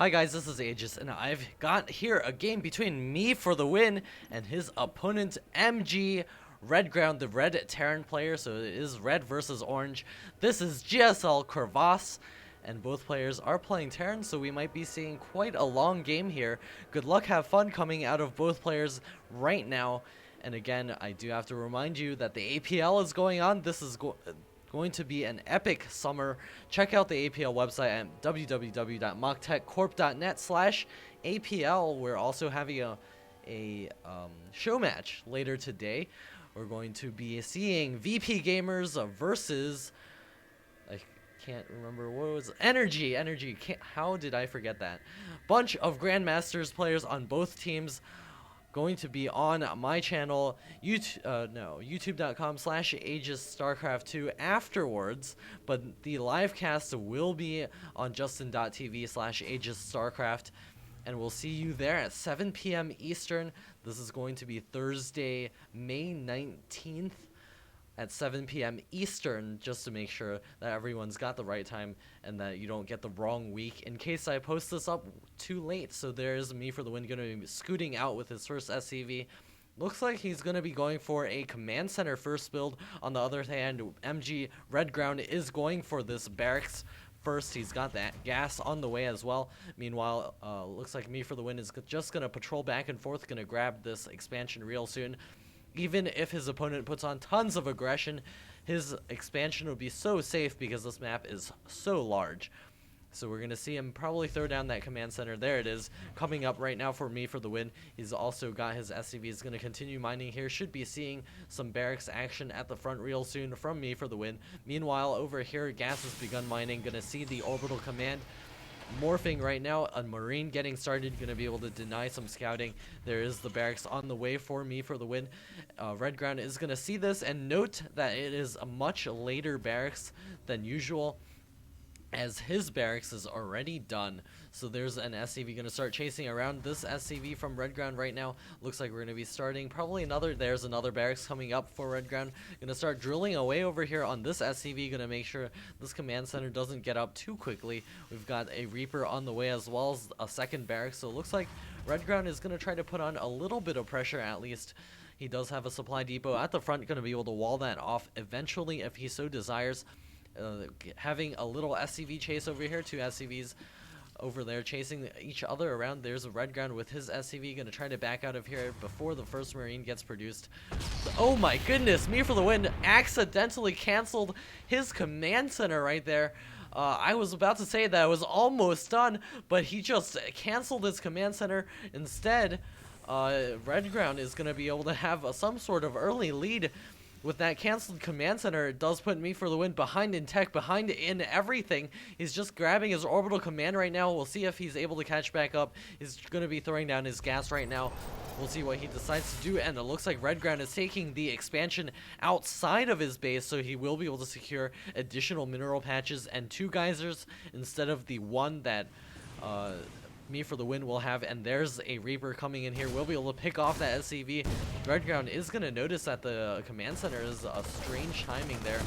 Hi guys, this is Aegis, and I've got here a game between me for the win and his opponent MGredground, the red Terran player, so it is red versus orange. This is GSL Crevasse, and both players are playing Terran, so we might be seeing quite a long game here. Good luck, have fun coming out of both players right now. And again, I do have to remind you that the APL is going on. This is going to be an epic summer. Check out the APL website at www.mochtechcorp.net/APL. We're also having a show match later today. We're going to be seeing VP Gamers versus, I can't remember what it was, Energy. How did I forget that? Bunch of Grandmasters players on both teams. Going to be on my channel, youtube.com/AegisStarcraft2 afterwards, but the live cast will be on justin.tv/AegisStarcraft, and we'll see you there at 7 p.m. Eastern. This is going to be Thursday, May 19th at 7 p.m. Eastern, just to make sure that everyone's got the right time and that you don't get the wrong week in case I post this up too late. So there's me for the win, going to be scooting out with his first SCV. Looks like he's going to be going for a command center first build. On the other hand, MGredground is going for this barracks first. He's got that gas on the way as well. Meanwhile, looks like me for the win is just going to patrol back and forth, going to grab this expansion real soon. Even if his opponent puts on tons of aggression, his expansion will be so safe because this map is so large. So we're going to see him probably throw down that command center. There it is, coming up right now for me for the win. He's also got his SCV. He's going to continue mining here. Should be seeing some barracks action at the front real soon from me for the win. Meanwhile, over here, gas has begun mining. Going to see the orbital command morphing right now. A marine getting started, going to be able to deny some scouting. There is the barracks on the way for me for the win. Redground is going to see this and note that it is a much later barracks than usual, as his barracks is already done. So there's an SCV going to start chasing around this SCV from Redground right now. Looks like we're going to be starting probably there's another barracks coming up for Redground. Going to start drilling away over here on this SCV. Going to make sure this command center doesn't get up too quickly. We've got a Reaper on the way as well as a second barracks. So it looks like Redground is going to try to put on a little bit of pressure at least. He does have a supply depot at the front, going to be able to wall that off eventually if he so desires. Having a little SCV chase over here, two SCVs over there chasing each other around. There's a Redground with his SCV, going to try to back out of here before the first Marine gets produced. Oh my goodness, me for the win accidentally canceled his command center right there. I was about to say that it was almost done, but he just canceled his command center. Instead, Redground is going to be able to have some sort of early lead. With that canceled command center, it does put me for the win, behind in tech, behind in everything. He's just grabbing his orbital command right now. We'll see if he's able to catch back up. He's going to be throwing down his gas right now. We'll see what he decides to do, and it looks like Redground is taking the expansion outside of his base, so he will be able to secure additional mineral patches and 2 geysers instead of the one that me for the win will have. And there's a Reaper coming in here. We'll be able to pick off that SCV. Redground is going to notice that the command center is a strange timing there.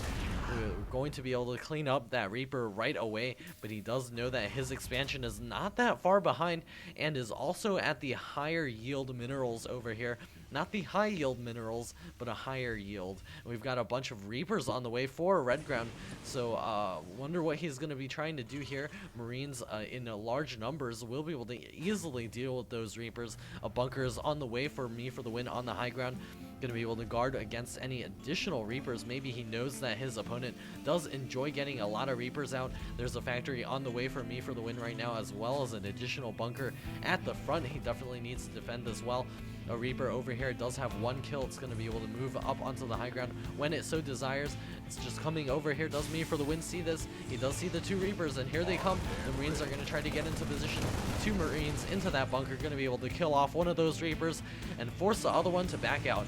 We're going to be able to clean up that Reaper right away, but he does know that his expansion is not that far behind and is also at the higher yield minerals over here. Not the high yield minerals, but a higher yield. And we've got a bunch of Reapers on the way for Redground, so wonder what he's going to be trying to do here. Marines in large numbers will be able to easily deal with those Reapers. A bunker is on the way for me for the win on the high ground. Going to be able to guard against any additional Reapers. Maybe he knows that his opponent does enjoy getting a lot of Reapers out. There's a factory on the way for me for the win right now, as well as an additional bunker at the front. He definitely needs to defend as well. A Reaper over here does have 1 kill. It's going to be able to move up onto the high ground when it so desires. It's just coming over here. Does me for the win see this? He does see the 2 Reapers, and here they come. The Marines are going to try to get into position. 2 Marines into that bunker, going to be able to kill off one of those Reapers and force the other one to back out.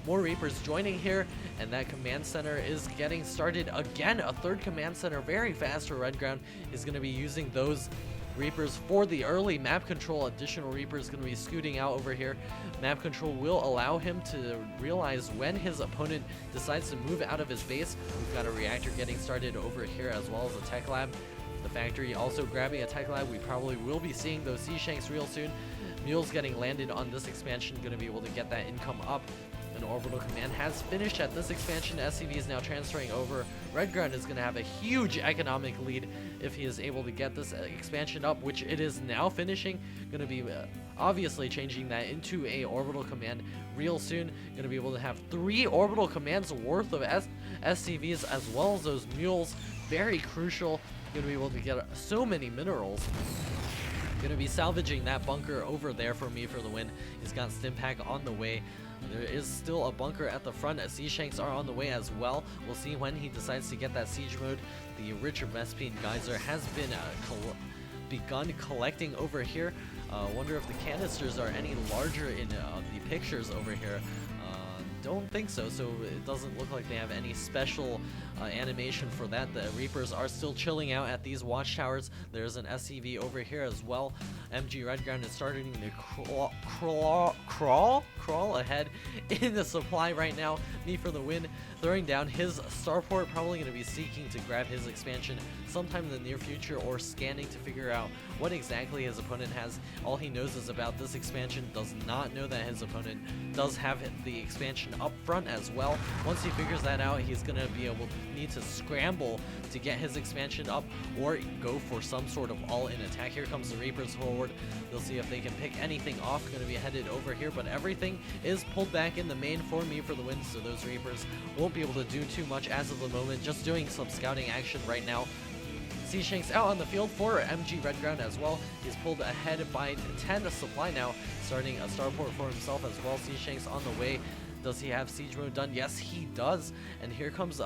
More Reapers joining here, and that command center is getting started again. A 3rd command center very fast for Redground. Is going to be using those Reapers for the early map control. Additional Reapers going to be scooting out over here. Map control will allow him to realize when his opponent decides to move out of his base. We've got a reactor getting started over here, as well as a tech lab. The factory also grabbing a tech lab. We probably will be seeing those sea shanks real soon. Mules getting landed on this expansion, going to be able to get that income up. An orbital command has finished at this expansion. SCV is now transferring over. MGredground is going to have a huge economic lead if he is able to get this expansion up, which it is now finishing. Going to be obviously changing that into a orbital command real soon. Going to be able to have 3 orbital commands worth of SCVs as well as those mules. Very crucial. Going to be able to get so many minerals. Going to be salvaging that bunker over there for me for the win. He's got Stimpack on the way. There is still a bunker at the front. Sea Shanks are on the way as well. We'll see when he decides to get that siege mode. The Richard Vespine Geyser has been begun collecting over here. Wonder if the canisters are any larger in the pictures over here. Don't think so, so it doesn't look like they have any special animation for that. The Reapers are still chilling out at these watchtowers. There's an SCV over here as well. MGredground is starting to crawl ahead in the supply right now. Me for the win, throwing down his starport, probably going to be seeking to grab his expansion sometime in the near future, or scanning to figure out what exactly his opponent has. All he knows is about this expansion, does not know that his opponent does have the expansion up front as well. Once he figures that out, he's going to be able to need to scramble to get his expansion up or go for some sort of all-in attack. Here comes the Reapers forward. They'll see if they can pick anything off. Going to be headed over here, but everything is pulled back in the main for me for the win, so those Reapers won't be able to do too much as of the moment. Just doing some scouting action right now. Sea Shanks out on the field for MGredground as well. He's pulled ahead by 10 supply now, starting a starport for himself as well. Sea Shanks on the way. Does he have siege mode done? Yes, he does. And here comes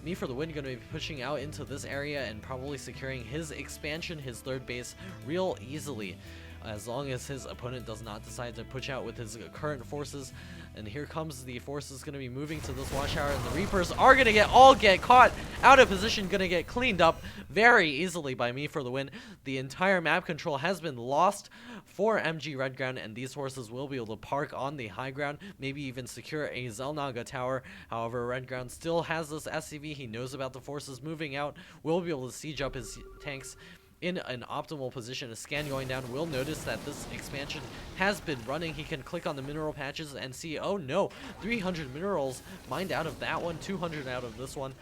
me for the win, going to be pushing out into this area and probably securing his expansion, his third base, real easily, as long as his opponent does not decide to push out with his current forces. And here comes the forces going to be moving to this watchtower, and the Reapers are going to get caught out of position, going to get cleaned up very easily by me for the win. The entire map control has been lost for MGredground, and these forces will be able to park on the high ground, maybe even secure a Zelnaga tower. However, MGredground still has this SCV. He knows about the forces moving out, will be able to siege up his tanks in an optimal position. A scan going down will notice that this expansion has been running. He can click on the mineral patches and see, oh no, 300 minerals mined out of that one, 200 out of this one.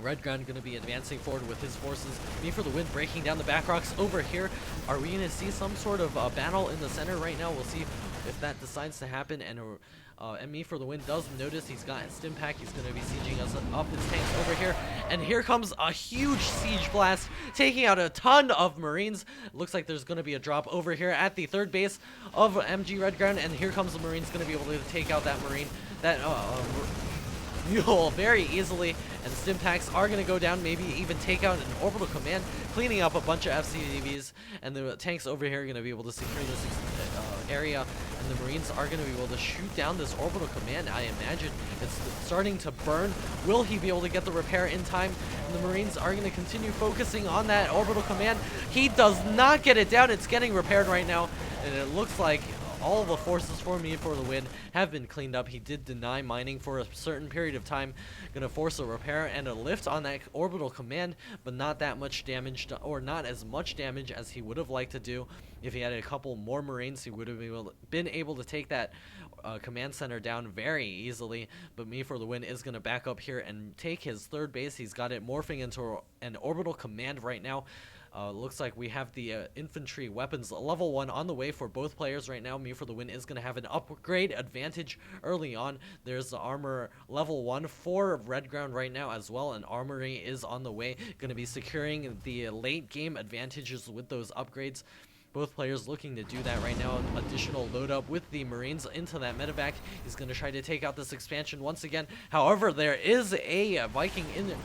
MGredground going to be advancing forward with his forces. Me for the win, breaking down the back rocks over here. Are we going to see some sort of battle in the center right now? We'll see if that decides to happen. And me for the win does notice he's got Stimpack. He's going to be sieging us up his tanks over here. And here comes a huge siege blast, taking out a ton of Marines. Looks like there's going to be a drop over here at the third base of MGredground. And here comes the Marines, going to be able to take out that Marine, that mule very easily. And Stimpacks are going to go down, maybe even take out an orbital command, cleaning up a bunch of FCVs. And the tanks over here are going to be able to secure this area. And the Marines are going to be able to shoot down this orbital command. I imagine it's starting to burn. Will he be able to get the repair in time? And the Marines are going to continue focusing on that orbital command. He does not get it down. It's getting repaired right now. And it looks like all the forces for me for the win have been cleaned up. He did deny mining for a certain period of time. Gonna force a repair and a lift on that orbital command, but not that much damage, or not as much damage as he would have liked to do. If he had a couple more Marines, he would have been able to take that command center down very easily. But me for the win is gonna back up here and take his third base. He's got it morphing into an orbital command right now. Looks like we have the infantry weapons level 1 on the way for both players right now. Me for the win is going to have an upgrade advantage early on. There's the armor level 1 for MGredground right now as well, and armory is on the way. Going to be securing the late game advantages with those upgrades. Both players looking to do that right now. Additional load up with the Marines into that medevac. He's going to try to take out this expansion once again. However, there is a Viking in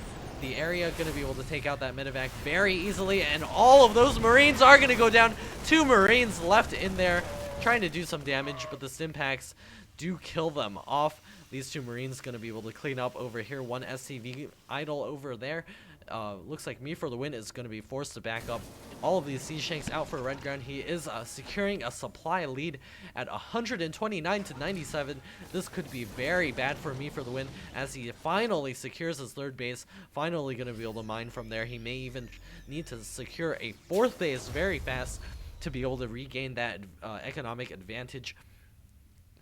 the area, going to be able to take out that medevac very easily, and all of those Marines are going to go down. 2 Marines left in there trying to do some damage, but the Stimpacks do kill them off. These 2 Marines going to be able to clean up over here. 1 SCV idle over there. Looks like me for the win is going to be forced to back up all of these Siege Tanks out for Redground. He is securing a supply lead at 129 to 97. This could be very bad for me for the win, as he finally secures his third base. Finally going to be able to mine from there. He may even need to secure a fourth base very fast to be able to regain that economic advantage.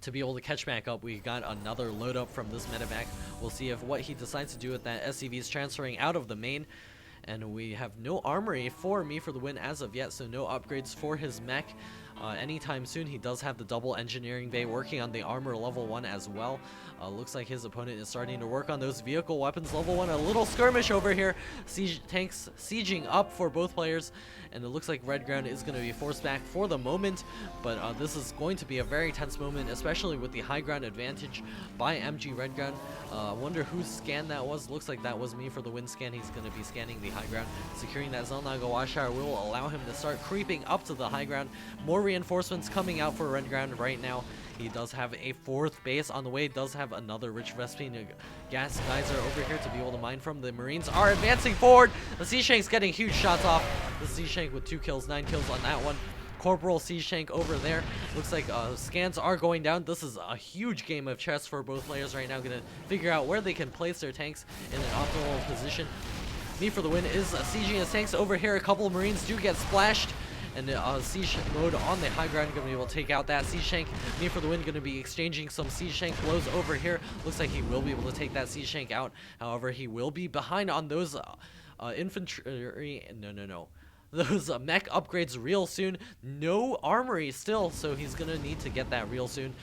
To be able to catch back up, we got another load up from this medevac. We'll see if what he decides to do with that. SCV is transferring out of the main, and we have no armory for me for the win as of yet, so no upgrades for his mech anytime soon. He does have the double engineering bay working on the armor level 1 as well. Looks like his opponent is starting to work on those vehicle weapons level 1. A little skirmish over here. Siege tanks sieging up for both players, and it looks like Redground is going to be forced back for the moment, but this is going to be a very tense moment, especially with the high ground advantage by MGredground. I wonder whose scan that was. Looks like that was me for the win scan. He's going to be scanning the high ground. Securing that Zelnaga Watchtower will allow him to start creeping up to the high ground. More reinforcements coming out for Redground right now. He does have a fourth base on the way, does have another rich Vespine gas geyser over here to be able to mine from. The Marines are advancing forward. The Siege Tank's getting huge shots off. The Siege Tank with 2 kills, 9 kills on that one. Corporal Siege Tank over there. Looks like scans are going down. This is a huge game of chess for both players right now. Gonna figure out where they can place their tanks in an optimal position. Me for the win is sieging his tanks over here. A couple of Marines do get splashed, and siege mode on the high ground. Gonna be able to take out that Siege Tank. Me for the win gonna be exchanging some Siege Tank blows over here. Looks like he will be able to take that Siege Tank out. However, he will be behind on those infantry. No. Those mech upgrades real soon. No armory still, so he's gonna need to get that real soon.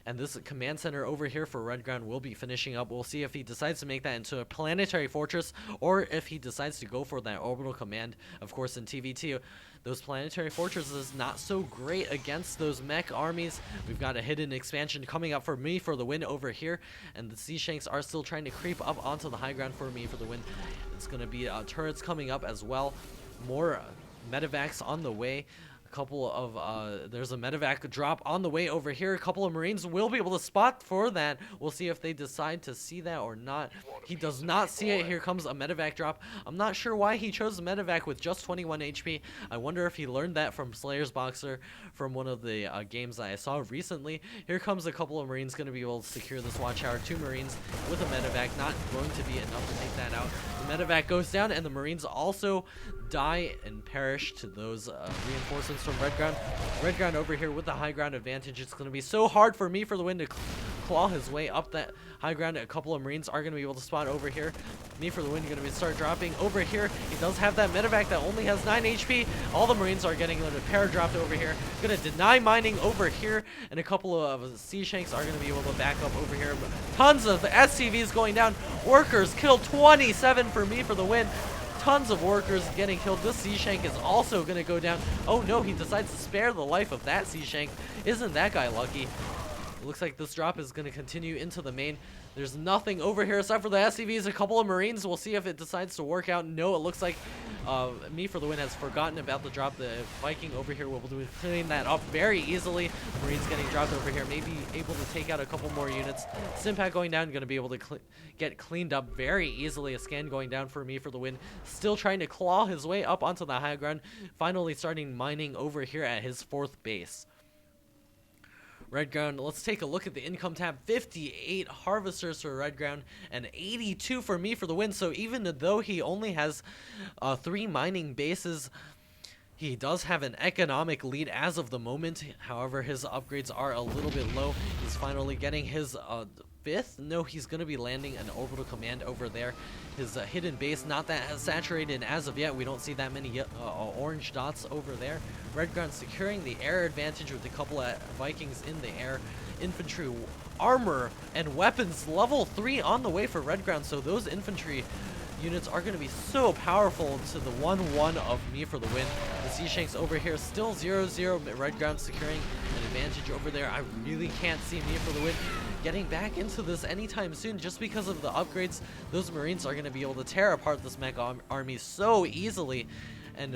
And this command center over here for Redground will be finishing up. We'll see if he decides to make that into a planetary fortress, or if he decides to go for that orbital command. Of course, in TvT, those planetary fortresses not so great against those mech armies. We've got a hidden expansion coming up for me for the win over here, and the Siege Tanks are still trying to creep up onto the high ground for me for the win. It's going to be turrets coming up as well. More medevacs on the way. Couple of there's a medevac drop on the way over here. A couple of Marines will be able to spot for that. We'll see if they decide to see that or not. He does not see it. Here comes a medevac drop. I'm not sure why he chose a medevac with just 21 HP. I wonder if he learned that from Slayer's Boxer from one of the games that I saw recently. Here comes a couple of Marines going to be able to secure this watchtower. 2 Marines with a medevac, not going to be enough to take that out. The medevac goes down, and the Marines also die and perish to those reinforcements from Redground. Redground over here with the high ground advantage. It's going to be so hard for me for the win to claw his way up that high ground. A couple of Marines are going to be able to spot over here. Me for the win going to be start dropping over here. He does have that medevac that only has 9 HP. All the Marines are getting a pair dropped over here. Going to deny mining over here, and a couple of Siege Tanks are going to be able to back up over here. Tons of SCVs going down. Workers killed 27 for me for the win. Tons of workers getting killed. This Siege Tank is also going to go down. Oh no, he decides to spare the life of that Siege Tank. Isn't that guy lucky? It looks like this drop is going to continue into the main. There's nothing over here aside for the SCVs. A couple of Marines. We'll see if it decides to work out. No, it looks like me for the win has forgotten about the drop. The Viking over here will be cleaning that up very easily. The Marines getting dropped over here. Maybe able to take out a couple more units. Stimpack going down. Going to be able to get cleaned up very easily. A scan going down for me for the win. Still trying to claw his way up onto the high ground. Finally starting mining over here at his 4th base. Redground, let's take a look at the income tab. 58 harvesters for Redground and 82 for me for the win. So even though he only has 3 mining bases, he does have an economic lead as of the moment. However, his upgrades are a little bit low. He's finally getting his 5th. No, he's going to be landing an orbital command over there. His hidden base, not that saturated as of yet. We don't see that many orange dots over there. Redground securing the air advantage with a couple of Vikings in the air. Infantry, armor, and weapons level 3 on the way for Redground. So those infantry units are going to be so powerful to the 1-1 of me for the win. The Siege Tanks over here still 0-0. Redground securing an advantage over there. I really can't see me for the win getting back into this anytime soon, just because of the upgrades. Those Marines are going to be able to tear apart this mech army so easily, And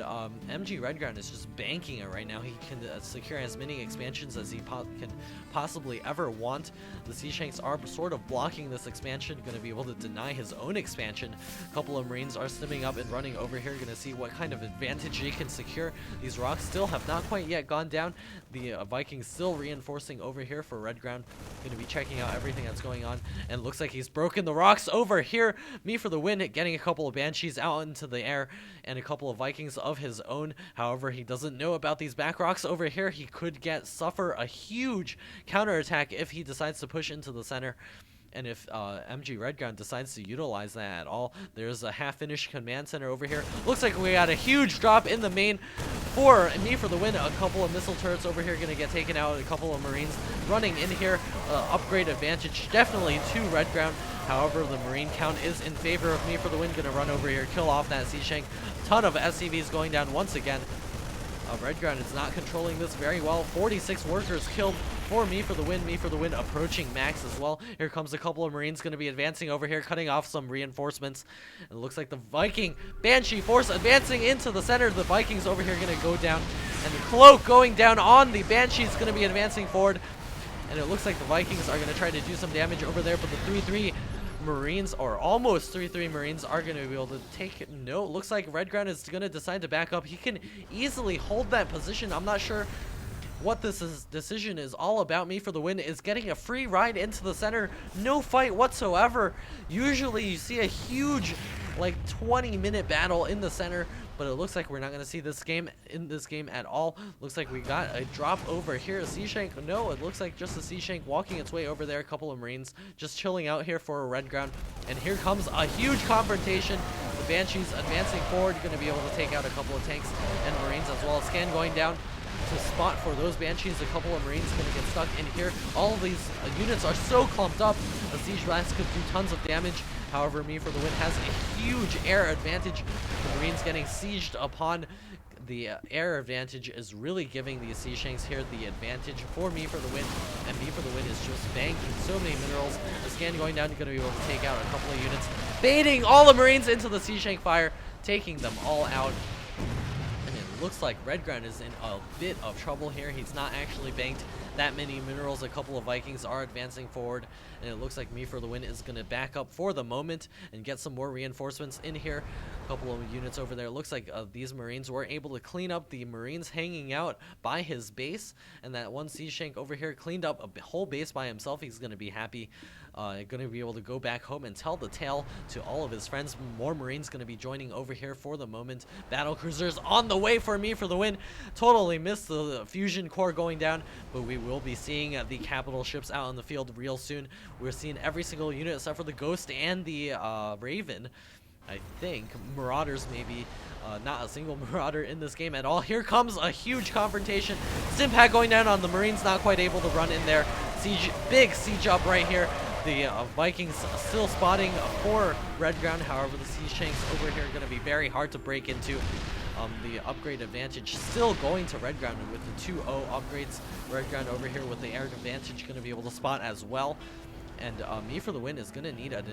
MGredground is just banking it right now. He can secure as many expansions as he can possibly ever want. The Sea Shanks are sort of blocking this expansion, going to be able to deny his own expansion. A couple of Marines are stimming up and running over here, going to see what kind of advantage they can secure. These rocks still have not quite yet gone down. The Vikings still reinforcing over here for RedGround. Going to be checking out everything that's going on, and looks like he's broken the rocks over here. meFTW getting a couple of Banshees out into the air and a couple of Vikings of his own. However, he doesn't know about these back rocks over here. He could suffer a huge counterattack if he decides to push into the center. And if MGredground decides to utilize that at all, there's a half-finished command center over here. Looks like we got a huge drop in the main for meFTW. A couple of missile turrets over here going to get taken out. A couple of Marines running in here. Upgrade advantage definitely to RedGround. However, the Marine count is in favor of meFTW. Going to run over here, kill off that Sea Shank. Ton of SCVs going down once again. RedGround is not controlling this very well. 46 workers killed for meFTW. meFTW approaching max as well. Here comes a couple of Marines going to be advancing over here, cutting off some reinforcements. It looks like the Viking Banshee force advancing into the center. The Vikings over here going to go down, and the cloak going down on the Banshee is going to be advancing forward. And it looks like the Vikings are going to try to do some damage over there, but the 3-3 Marines, or almost 3-3 Marines, are going to be able to take note. Looks like RedGround is going to decide to back up. He can easily hold that position. I'm not sure what this decision is all about. meFTW is getting a free ride into the center. No fight whatsoever. Usually you see a huge, like, 20-minute battle in the center, but it looks like we're not going to see this game at all. Looks like we got a drop over here. A Sea Shank, no, it looks like just a Sea Shank walking its way over there. A couple of Marines just chilling out here for a RedGround. And here comes a huge confrontation. The Banshees advancing forward, going to be able to take out a couple of tanks and Marines as well. Scan going down to spot for those Banshees. A couple of Marines going to get stuck in here. All of these units are so clumped up. A Siege Blast could do tons of damage. However, meFTW has a huge air advantage. The Marines getting sieged upon. The air advantage is really giving the Sea Shanks here the advantage for meFTW, and meFTW is just banking so many minerals. The scan going down, you're going to be able to take out a couple of units, baiting all the Marines into the Sea Shank fire, taking them all out. Looks like RedGround is in a bit of trouble here. He's not actually banked that many minerals. A couple of Vikings are advancing forward, and it looks like meFTW is going to back up for the moment and get some more reinforcements in here. A couple of units over there. Looks like these Marines were able to clean up the Marines hanging out by his base, and that one Sea Shank over here cleaned up a whole base by himself. He's going to be happy. Going to be able to go back home and tell the tale to all of his friends. More Marines going to be joining over here for the moment. Battle cruisers on the way for meFTW. Totally missed the fusion core going down, but we will be seeing the capital ships out in the field real soon. We're seeing every single unit except for the Ghost and the Raven. I think Marauders maybe. Not a single Marauder in this game at all. Here comes a huge confrontation. Stimpack going down on the Marines, not quite able to run in there. Big siege up right here. The Vikings still spotting for RedGround. However, the Sea Shanks over here are going to be very hard to break into. The upgrade advantage still going to RedGround with the 2-0 upgrades. RedGround over here with the air advantage going to be able to spot as well. And meFTW is going to need an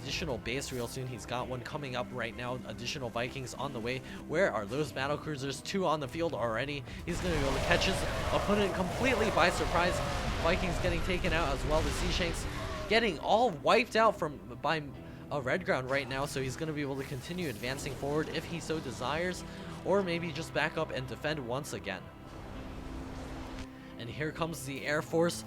additional base real soon. He's got one coming up right now. Additional Vikings on the way. Where are those battle cruisers? 2 on the field already. He's going to be able to catch his opponent completely by surprise. Vikings getting taken out as well. The Sea Shanks getting all wiped out by RedGround right now. So he's going to be able to continue advancing forward if he so desires. Or maybe just back up and defend once again. And here comes the Air Force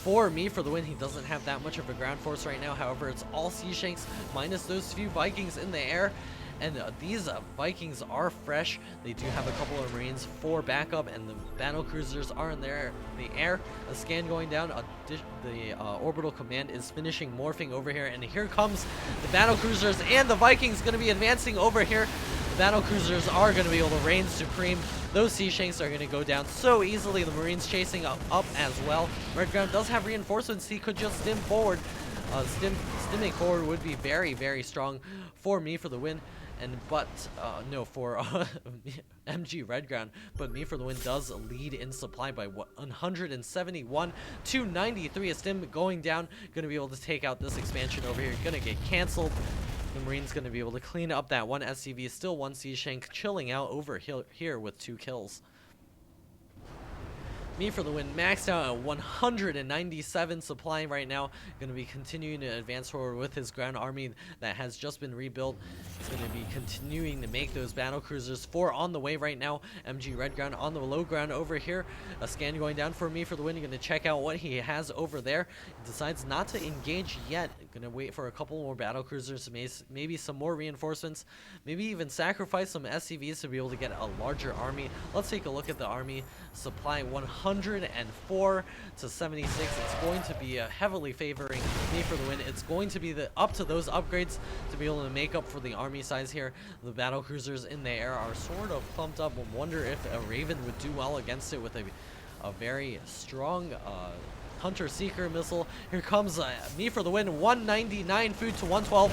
for meFTW. He doesn't have that much of a ground force right now. However, it's all Sea Shanks minus those few Vikings in the air. And these Vikings are fresh. They do have a couple of Marines for backup, and the battle cruisers are in the air. A scan going down. The orbital command is finishing morphing over here. And here comes the battle cruisers, and the Vikings going to be advancing over here. The battle cruisers are going to be able to reign supreme. Those Sea Shanks are going to go down so easily. The Marines chasing up as well. RedGround does have reinforcements. He could just stim forward. Stimming forward would be very, very strong for meFTW. No, for MGredground, but meFTW does lead in supply by 171 to 93. A stim going down, going to be able to take out this expansion over here. Going to get canceled. the Marine's going to be able to clean up that one SCV. Still one Sea Shank chilling out over here with 2 kills. Me for the win, maxed out at 197 supply right now. Going to be continuing to advance forward with his ground army that has just been rebuilt. He's going to be continuing to make those battle cruisers. 4 on the way right now. MGredground on the low ground over here. A scan going down for me for the win. You're going to check out what he has over there. He decides not to engage yet. Going to wait for a couple more battle cruisers, maybe some more reinforcements, maybe even sacrifice some SCVs to be able to get a larger army. Let's take a look at the army supply. 104 to 76. It's going to be heavily favoring me for the win. It's going to be up to those upgrades to be able to make up for the army size here. The battle cruisers in the air are sort of pumped up. I wonder if a Raven would do well against it with a very strong Hunter Seeker missile. Here comes me for the win. 199 food to 112.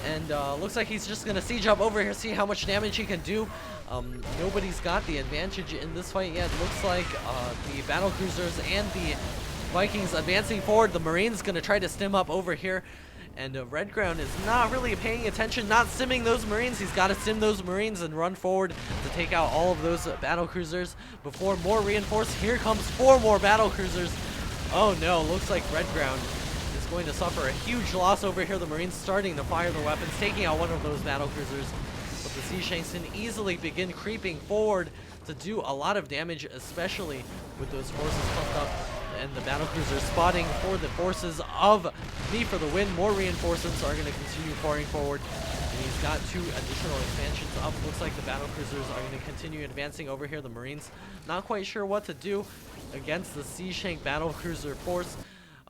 And looks like he's just going to siege up over here, see how much damage he can do. Nobody's got the advantage in this fight yet. Looks like the battle cruisers and the Vikings advancing forward. The Marines going to try to stim up over here. And MGredground is not really paying attention, not simming those Marines. He's got to sim those Marines and run forward to take out all of those battle cruisers before more reinforced. Here comes 4 more battle cruisers. Oh no, looks like MGredground is going to suffer a huge loss over here. The Marines starting to fire the weapons, taking out one of those battle cruisers. But the Sea Shanks can easily begin creeping forward to do a lot of damage, especially with those forces pumped up. And the battle cruisers spotting for the forces of me for the win. More reinforcements are going to continue pouring forward. And he's got 2 additional expansions up. Looks like the battle cruisers are going to continue advancing over here. The Marines not quite sure what to do against the Sea Shank battle cruiser force.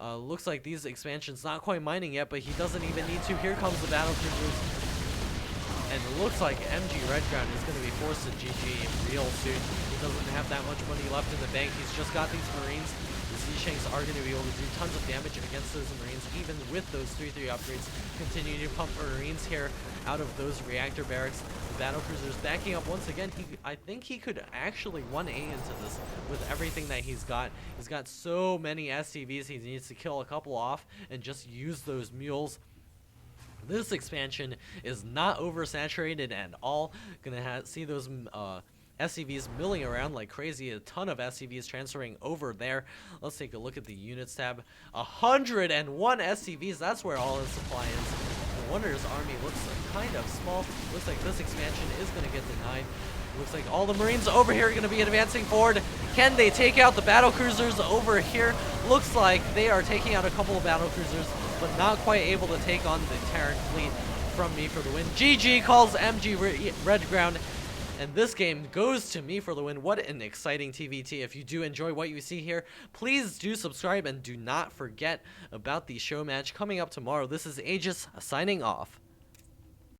Looks like these expansions not quite mining yet, but he doesn't even need to. Here comes the battle cruisers. And it looks like MGredground is going to be forced to GG real soon. He doesn't have that much money left in the bank. He's just got these Marines. The Sea Shanks are going to be able to do tons of damage against those Marines, even with those 3-3 upgrades. Continue to pump Marines here out of those reactor barracks. The battle cruisers backing up once again. I think he could actually 1A into this with everything that he's got. He's got so many SCVs. He needs to kill a couple off and just use those mules. This expansion is not oversaturated at all. Gonna see those SCVs milling around like crazy. A ton of SCVs transferring over there. Let's take a look at the units tab. 101 SCVs. That's where all his supply is. The Wonders army looks kind of small. Looks like this expansion is going to get denied. Looks like all the Marines over here are going to be advancing forward. Can they take out the battle cruisers over here? Looks like they are taking out a couple of battle cruisers, but not quite able to take on the Terran fleet from me for the win. GG calls MGredground. And this game goes to me for the win. What an exciting TvT. If you do enjoy what you see here, please do subscribe and do not forget about the show match coming up tomorrow. This is Aegis signing off.